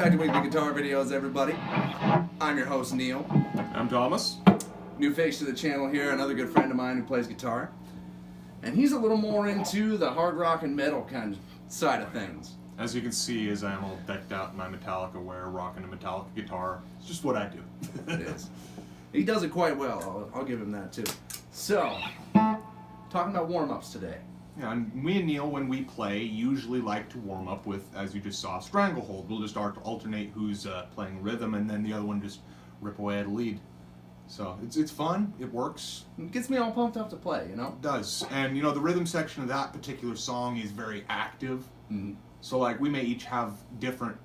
back to Weekly Guitar Videos, everybody. I'm your host, Neil. I'm Thomas. New face to the channel here, another good friend of mine who plays guitar. And he's a little more into the hard rock and metal kind of side of things. As you can see, as I'm all decked out in my Metallica wear, rocking a Metallica guitar. It's just what I do. It is. He does it quite well, I'll give him that too. So, talking about warm-ups today. Yeah, and me and Neil, when we play, usually like to warm up with, as you just saw, Stranglehold. We'll just alternate who's playing rhythm, and then the other one just rip away at a lead. So it's fun. It works. It gets me all pumped up to play, you know? It does. And, you know, the rhythm section of that particular song is very active. Mm-hmm. So, like, we may each have different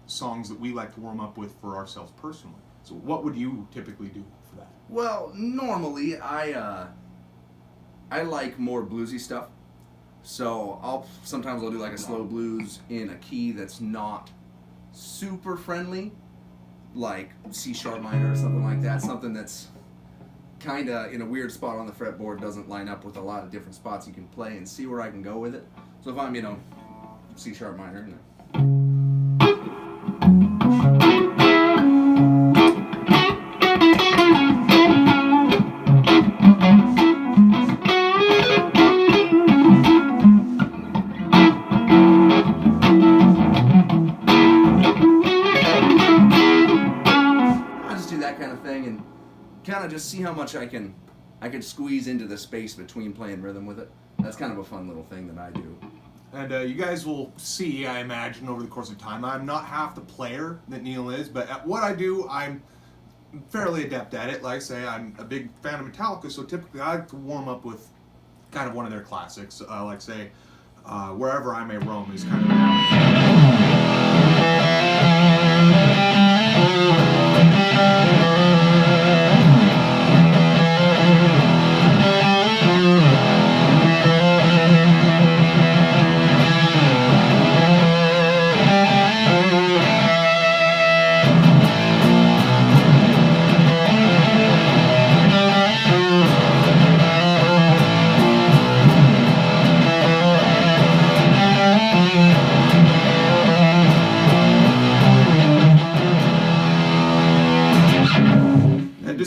songs that we like to warm up with for ourselves personally. So what would you typically do for that? Well, normally I like more bluesy stuff. So sometimes I'll do like a slow blues in a key that's not super friendly, like C sharp minor or something like that. Something that's kind of in a weird spot on the fretboard, doesn't line up with a lot of different spots you can play, and see where I can go with it. So if I'm, you know, C sharp minor. Kind of just see how much I can squeeze into the space between playing rhythm with it. That's kind of a fun little thing that I do. And you guys will see, I imagine, over the course of time, I'm not half the player that Neil is, but at what I do, I'm fairly adept at it. Like I say, I'm a big fan of Metallica, so typically I like to warm up with kind of one of their classics. Like say, Wherever I May Roam is kind of...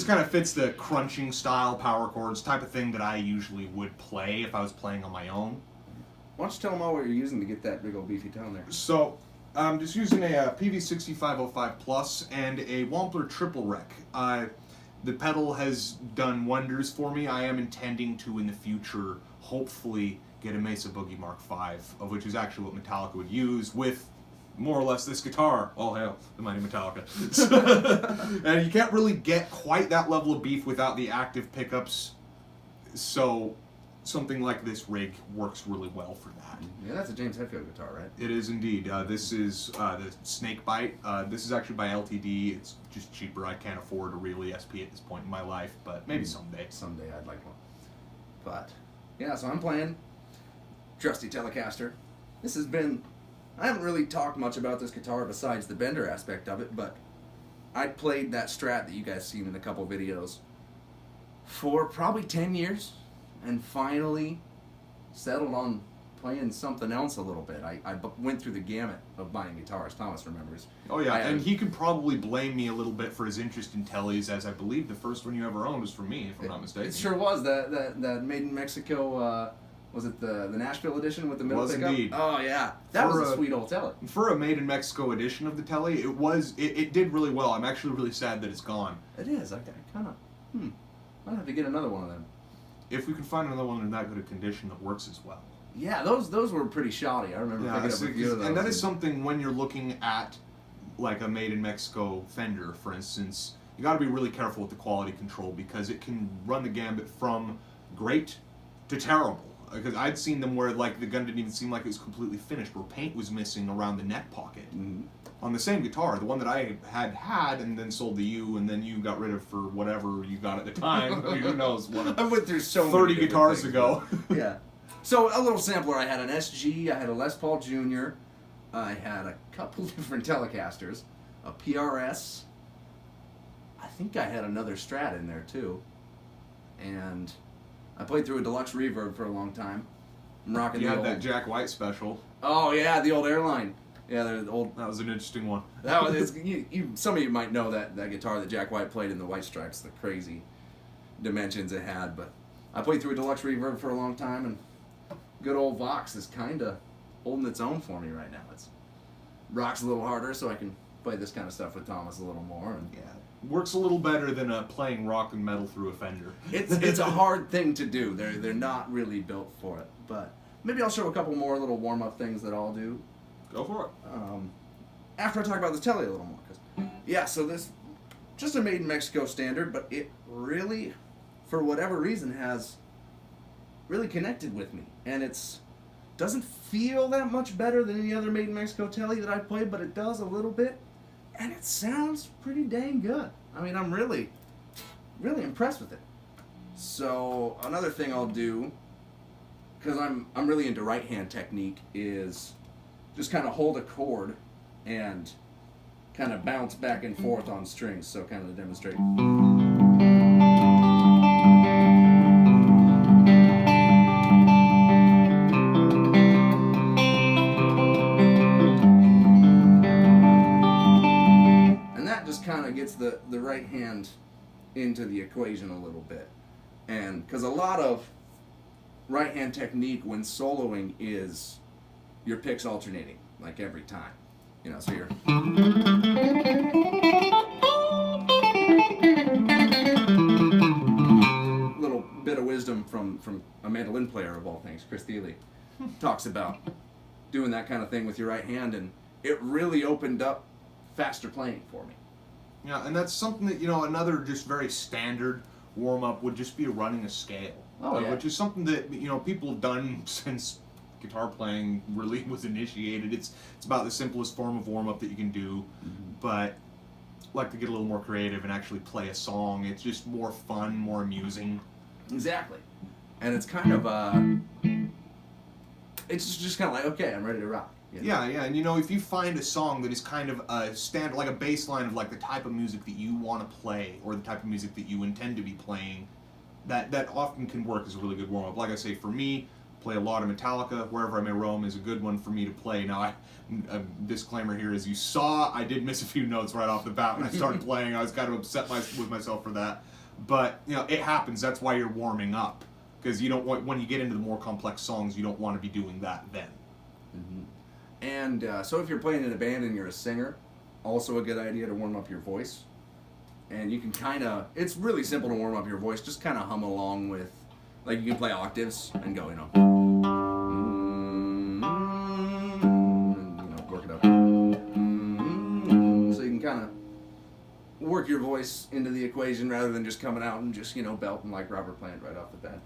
kind of fits the crunching style power chords type of thing that I usually would play if I was playing on my own. Why don't you tell them all what you're using to get that big old beefy tone there? So I'm just using a PV6505 Plus and a Wampler Triple Rec. The pedal has done wonders for me. I am intending to in the future hopefully get a Mesa Boogie Mark V, of which is actually what Metallica would use with more or less this guitar. All hail the mighty Metallica. And you can't really get quite that level of beef without the active pickups, so something like this rig works really well for that. Yeah, that's a James Hetfield guitar, right? It is indeed. This is the Snakebite. This is actually by LTD. It's just cheaper. I can't afford a really SP at this point in my life, but maybe someday. Someday I'd like one. But, yeah, so I'm playing trusty Telecaster. This has been... I haven't really talked much about this guitar besides the bender aspect of it, but I played that Strat that you guys seen in a couple videos for probably 10 years and finally settled on playing something else a little bit. I went through the gamut of buying guitars, Thomas remembers. Oh yeah, and he could probably blame me a little bit for his interest in tellies, as I believe the first one you ever owned was from me, if I'm not mistaken. It sure was. That Made in Mexico... was it the Nashville edition with the middle pickup? Indeed. Oh yeah, that was a sweet old telly. For a Made in Mexico edition of the telly, it did really well. I'm actually really sad that it's gone. It is. I kind of I'll have to get another one of them. If we can find another one in that good a condition that works as well. Yeah, those were pretty shoddy. I remember picking up a few of those. And that is something when you're looking at like a Made in Mexico Fender, for instance, you got to be really careful with the quality control because it can run the gambit from great to terrible. Because I'd seen them where like the gun didn't even seem like it was completely finished, where paint was missing around the neck pocket. Mm-hmm. On the same guitar, the one that I had and then sold to you, and then you got rid of for whatever you got at the time. Who knows? I went through so 30 guitars ago. Yeah. So a little sampler. I had an SG. I had a Les Paul Jr. I had a couple different Telecasters, a PRS. I think I had another Strat in there too, and I played through a deluxe reverb for a long time. I'm rocking you the had old... that Jack White special. Oh yeah, the old Airline. Yeah, they're the old. That was an interesting one. That was some of you might know that guitar that Jack White played in the White Stripes, the crazy dimensions it had. But I played through a deluxe reverb for a long time, and good old Vox is kind of holding its own for me right now. It's rocks a little harder, so I can play this kind of stuff with Thomas a little more. And Yeah, works a little better than playing rock and metal through a Fender. it's a hard thing to do. They're not really built for it. But maybe I'll show a couple more little warm up things that I'll do. Go for it. After I talk about the Tele a little more, yeah. So this just a made in Mexico standard, but it really, for whatever reason, has really connected with me, and it's doesn't feel that much better than any other made in Mexico Tele that I've played, but it does a little bit, and it sounds pretty dang good. I mean, I'm really impressed with it. So another thing I'll do, because I'm really into right hand technique, is just kind of hold a chord and kind of bounce back and forth on strings. So kind of to demonstrate. And that just kind of gets the right hand into the equation a little bit. And because a lot of right hand technique when soloing is your picks alternating, like every time. You know, so you're... Little bit of wisdom from a mandolin player of all things, Chris Thiele, talks about doing that kind of thing with your right hand, and it really opened up faster playing for me. Yeah, and that's something that, another just very standard warm-up would just be running a scale. Oh, yeah. Which is something that, people have done since guitar playing really was initiated. It's about the simplest form of warm-up that you can do, but like to get a little more creative and actually play a song. It's just more fun, more amusing. Exactly. And it's kind of, it's just kind of like, okay, I'm ready to rock. You know? Yeah, and if you find a song that is kind of a standard, like a baseline of like the type of music that you want to play or the type of music that you intend to be playing, that often can work as a really good warm-up. Like I say, for me, play a lot of Metallica. Wherever I May Roam is a good one for me to play. Now, a disclaimer here, as you saw, I did miss a few notes right off the bat when I started playing. I was kind of upset with myself for that. But, it happens. That's why you're warming up. Because you don't want, when you get into the more complex songs, you don't want to be doing that then. Mm-hmm. And so if you're playing in a band and you're a singer, also a good idea to warm up your voice. And you can kind of, it's really simple to warm up your voice. Just kind of hum along with, like you can play octaves and go, and, work it up. So you can kind of work your voice into the equation rather than just coming out and just, belting like Robert Plant right off the bat.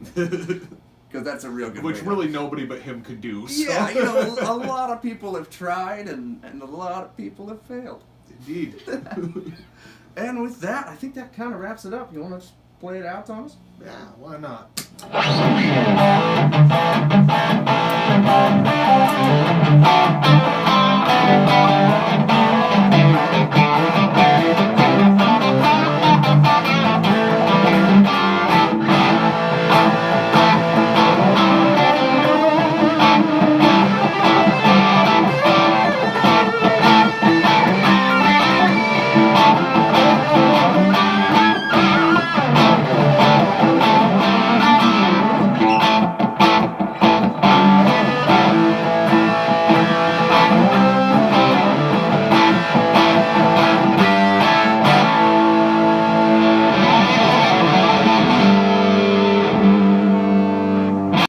Because that's a real good Which way really nobody but him could do. So. Yeah, a lot of people have tried and a lot of people have failed. Indeed. And with that, I think that kind of wraps it up. You want to just play it out, Thomas? Yeah, why not?